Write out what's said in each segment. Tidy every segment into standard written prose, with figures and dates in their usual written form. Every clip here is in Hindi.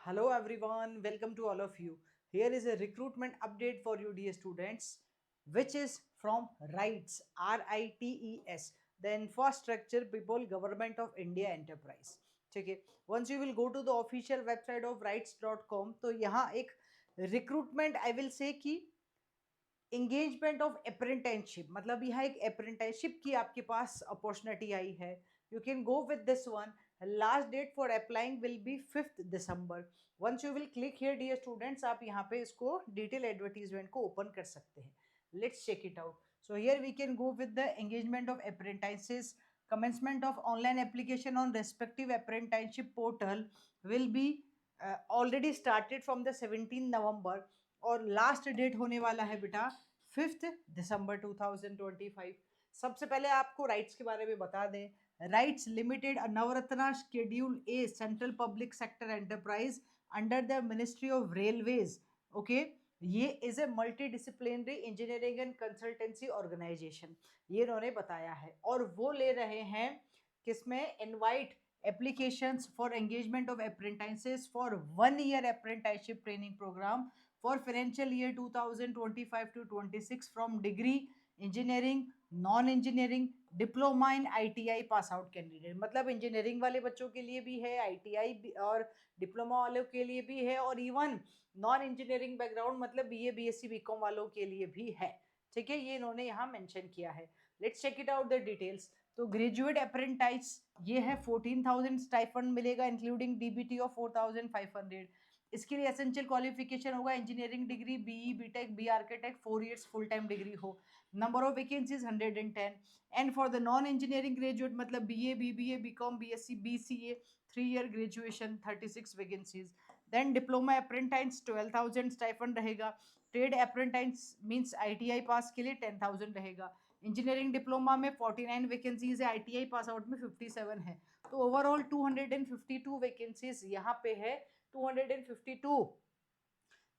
Hello everyone, welcome to all of you. Here is a recruitment update for you dear students, which is from RITES, RITES, the Infrastructure People Government of India Enterprise. ठीक है, once you will go to the official website of rites.com, तो यहाँ एक recruitment I will say कि एंगेजमेंट ऑफ अप्रेंटिसशिप, मतलब यहाँ एक अप्रेंटिसशिप की आपके पास अपॉर्चुनिटी आई है. You can go with this one. Last date for applying will be 5th December. Once you will click here dear students, आप यहाँ पे इसको डिटेल एडवर्टीजमेंट को ओपन कर सकते हैं. Let's check it out. So here we can go with the engagement of apprentices. Commencement of online application on respective apprenticeship portal will be already started from the 17 November और लास्ट डेट होने वाला है बेटा 5th दिसंबर 2025. सबसे पहले आपको राइट्स के बारे में बता दें. RITES limited Navratna schedule A central public sector enterprise under the Ministry of Railways. Okay, ये is a multidisciplinary engineering and consultancy organisation, ये इन्होंने बताया है. और वो ले रहे हैं किसमें, invite applications for engagement of apprentices for 1 year apprenticeship training program for financial year 2025 to 26 from degree engineering, non engineering, diploma in ITI pass out candidate. मतलब इंजीनियरिंग वाले बच्चों के लिए भी है, आईटीआई और डिप्लोमा वालों के लिए भी है, और इवन नॉन इंजीनियरिंग बैकग्राउंड मतलब बीए बीएससी बीकॉम वालों के लिए भी है. ठीक है, ये इन्होंने यहाँ मेंशन किया है. Let's check it out the details. तो ग्रेजुएट अप्रेंटाइज ये है 14,000 स्टाइफंड मिलेगा इंक्लूडिंग डीबीटी ऑफ 4,500. इसके लिए एसेंशियल क्वालिफिकेशन होगा engineering degree, BE BTech B architect, 4 years full time degree हो. Number of vacancies 110. And for the non engineering graduate मतलब BA BBA BCom BSc BCA 3 year graduation 36 vacancies. Then diploma apprentice 12,000 stipend रहेगा. Trade apprentice means ITI pass के लिए 10,000 रहेगा. इंजीनियरिंग डिप्लोमा में 49 वैकेंसीज है, आईटीआई पास आउट में 57 है. तो ओवरऑल 252 वैकेंसीज यहाँ पे है. 252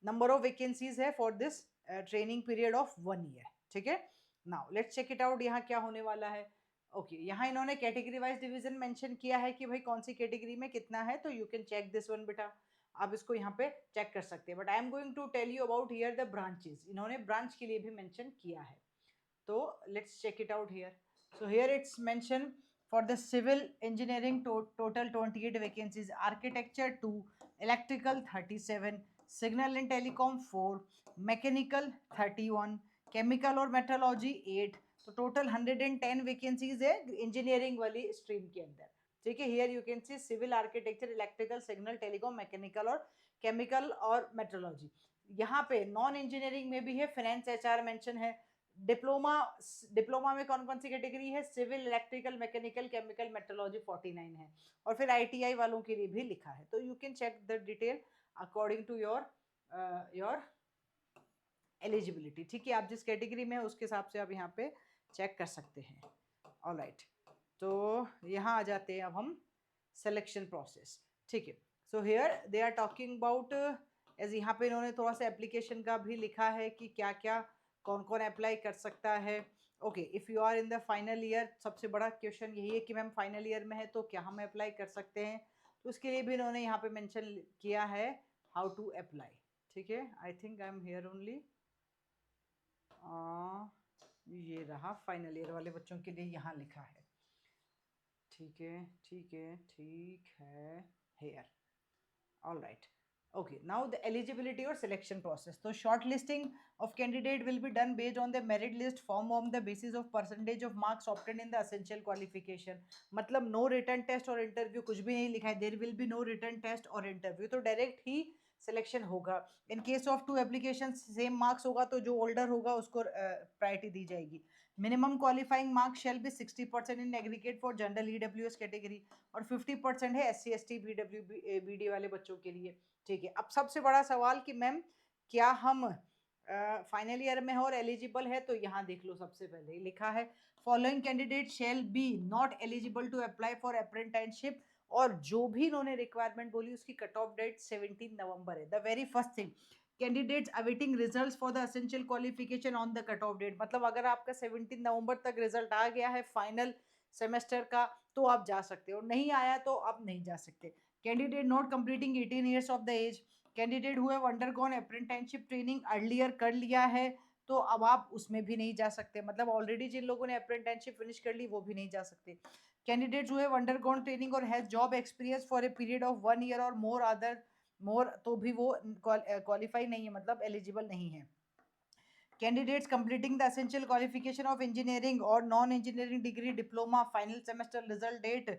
नंबर ऑफ वैकेंसीज है for this training period of 1 year. ठीक है, now let's check it out. यहाँ क्या होने वाला है. ओके, यहाँ इन्होंने कैटेगरी वाइज डिवीजन मेंशन किया है कि भाई कौन सी कैटेगरी में कितना है. तो you can check this one बेटा, आप इसको यहाँ पे चेक कर सकते हैं. But I am going to tell you about here the branches. इन्होंने ब्रांच के लिए भी मेंशन किया है. तो let's check it out here. So here it's mentioned for the civil engineering total 28 vacancies, architecture 2, electrical 37, signal and telecom 4, mechanical 31, chemical और metrology 8. तो टोटल 110 वैकेंसीज है इंजीनियरिंग वाली स्ट्रीम के अंदर. ठीक है, here you can see civil, architecture, electrical, signal, telecom, mechanical और केमिकल और मेट्रोलॉजी. यहाँ पे नॉन इंजीनियरिंग में भी है, फाइनेंस एचआर मेंशन है. डिप्लोमा डिप्लोमा में कौन कौन सी कैटेगरी है, civil, electrical, mechanical, chemical, metrology 49 है. और फिर आईटीआई वालों के लिए भी लिखा है. तो you can check the detail according to your eligibility. ठीक है, आप जिस कैटेगरी में है उसके हिसाब से आप यहाँ पे चेक कर सकते हैं. ऑलराइट, तो यहाँ आ जाते हैं अब हम सिलेक्शन प्रोसेस. ठीक है, so here they are talking about, as यहाँ पे इन्होंने थोड़ा सा एप्लीकेशन का भी लिखा है कि क्या क्या कौन कौन अप्लाई कर सकता है. Okay, if you are in the final year, सबसे बड़ा क्वेश्चन यही है कि मैम फाइनल ईयर में है तो क्या हम अप्लाई कर सकते हैं. तो उसके लिए भी इन्होंने यहाँ पे मेंशन किया है हाउ टू अप्लाई. ठीक है, I think I am here only. ये रहा फाइनल ईयर वाले बच्चों के लिए यहाँ लिखा है. ठीक है ठीक है ठीक है, here. All right. Okay, now the eligibility or selection process. So shortlisting of candidate will be done based on the merit list form on the basis of percentage of marks obtained in the essential qualification. मतलब no written test और interview कुछ भी नहीं लिखा है. There will be no written test और interview. तो direct ही सिलेक्शन होगा. इन case of 2 application same marks होगा तो जो ओल्डर होगा उसको प्रायोरिटी दी जाएगी. Minimum qualifying marks shall be 60% in aggregate for general EWS category और 50% है एससी एसटी बीडी वाले बच्चों के लिए. ठीक है, अब सबसे बड़ा सवाल कि मैम क्या हम फाइनल ईयर में हो और एलिजिबल है. तो यहाँ देख लो, सबसे पहले लिखा है following candidate shall be not eligible to apply for apprenticeship. और जो भी इन्होंने रिक्वायरमेंट बोली उसकी कट ऑफ डेट 17 नवंबर है. The very first thing, candidates awaiting results for the essential qualification on the cut off date. मतलब अगर आपका 17 नवंबर तक रिजल्ट आ गया है फाइनल सेमेस्टर का तो आप जा सकते हो, नहीं आया तो आप नहीं जा सकते. Candidate not completing 18 years of the age, candidate who have undergone apprenticeship training earlier कर लिया है तो अब आप उसमें भी नहीं जा सकते, मतलब ऑलरेडी जिन लोगों ने अप्रेंटिसशिप फिनिश कर ली वो भी नहीं जा सकते। Candidates who have undergone training और has job experience for a period of 1 year और मोर तो भी वो क्वालिफाई नहीं है, मतलब एलिजिबल नहीं है। Candidates completing the essential qualification of engineering or non-engineering degree diploma final semester result date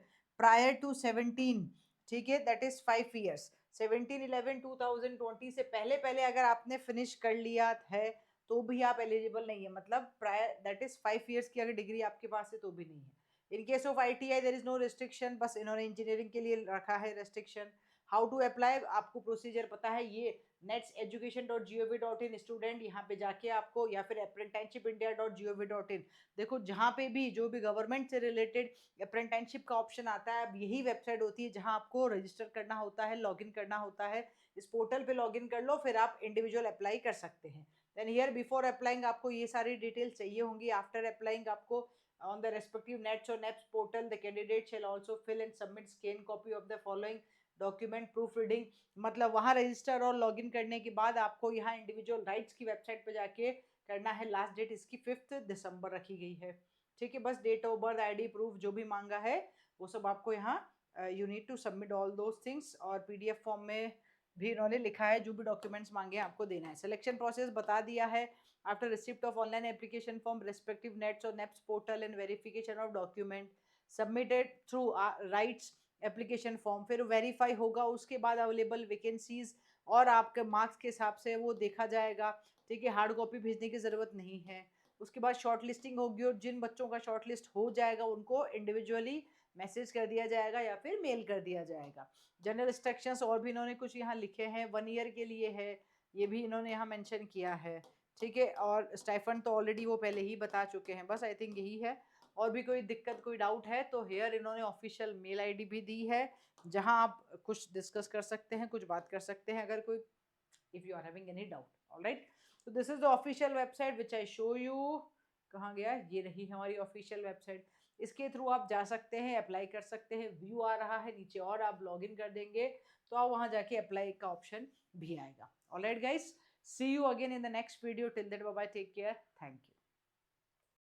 prior to 17, ठीक है, that is 5 years, 17/11/2020 से पहले पहले अगर आपने फिनिश कर लिया है तो भी आप एलिजिबल नहीं है, मतलब प्रायर दैट इज 5 years की अगर डिग्री आपके पास है तो भी नहीं है। In case of ITI there is no restriction, बस इन्होंने इंजीनियरिंग के लिए रखा है रेस्ट्रिक्शन। हाउ टू अप्लाई, आपको प्रोसीजर पता है, ये netseducation.gov.in स्टूडेंट यहाँ पे जाके आपको, या फिर apprenticeshipindia.gov.in, देखो जहाँ पे भी जो भी गवर्नमेंट से रिलेटेड अप्रेंटिसशिप का ऑप्शन आता है, अब यही वेबसाइट होती है जहाँ आपको रजिस्टर करना होता है, लॉगिन करना होता है। इस पोर्टल पे लॉगिन कर लो, फिर आप इंडिविजुअल अप्लाई कर सकते हैं। देन हियर बिफोर अप्लाइंग आपको ये सारी डिटेल्स चाहिए होंगी। आफ्टर अप्लाइंग आपको on the respective NETS or NEPS portal, the candidate shall also fill and submit scan copy of the following document proof reading, मतलब वहाँ रजिस्टर और लॉगिन करने के बाद आपको यहाँ इंडिविजुअल राइट्स की वेबसाइट पे जाके करना है। लास्ट डेट इसकी 5 दिसंबर रखी गई है, ठीक है। बस date of birth, ID proof जो भी मांगा है वो सब आपको यहाँ you need to submit all those things, और PDF फॉर्म में भी इन्होंने लिखा है जो भी डॉक्यूमेंट्स मांगे आपको देना है। सिलेक्शन प्रोसेस बता दिया है। After receipt of online application form respective NATS और NAPS portal and verification of document submitted through RITES application form, फिर वेरीफाई होगा, उसके बाद अवेलेबल वैकेंसीज और आपके मार्क्स के हिसाब से वो देखा जाएगा, ठीक है। हार्ड कॉपी भेजने की ज़रूरत नहीं है। उसके बाद शॉर्ट लिस्टिंग होगी और जिन बच्चों का शॉर्ट लिस्ट हो जाएगा उनको इंडिविजुअली मैसेज कर दिया जाएगा या फिर मेल कर दिया जाएगा। जनरल इंस्ट्रक्शंस और भी इन्होंने कुछ यहाँ लिखे हैं, 1 ईयर के लिए है, ये भी इन्होंने यहाँ मेंशन किया है, ठीक है। और स्टाइफंड तो ऑलरेडी वो पहले ही बता चुके हैं, बस आई थिंक यही है। और भी कोई दिक्कत, कोई डाउट है तो हेयर इन्होंने ऑफिशियल मेल ID भी दी है जहां आप कुछ डिस्कस कर सकते हैं, कुछ बात कर सकते हैं अगर कोई, if you are having any doubt. All right, so this is the official website which I show you. कहाँ गया, ये रही हमारी ऑफिशियल वेबसाइट। इसके थ्रू आप जा सकते हैं, अप्लाई कर सकते हैं। व्यू आ रहा है नीचे, और आप लॉग इन कर देंगे तो आप वहां जाके अप्लाई का ऑप्शन भी आएगा। All right guys, see you again in the next video. Till that bye bye, take care, thank you.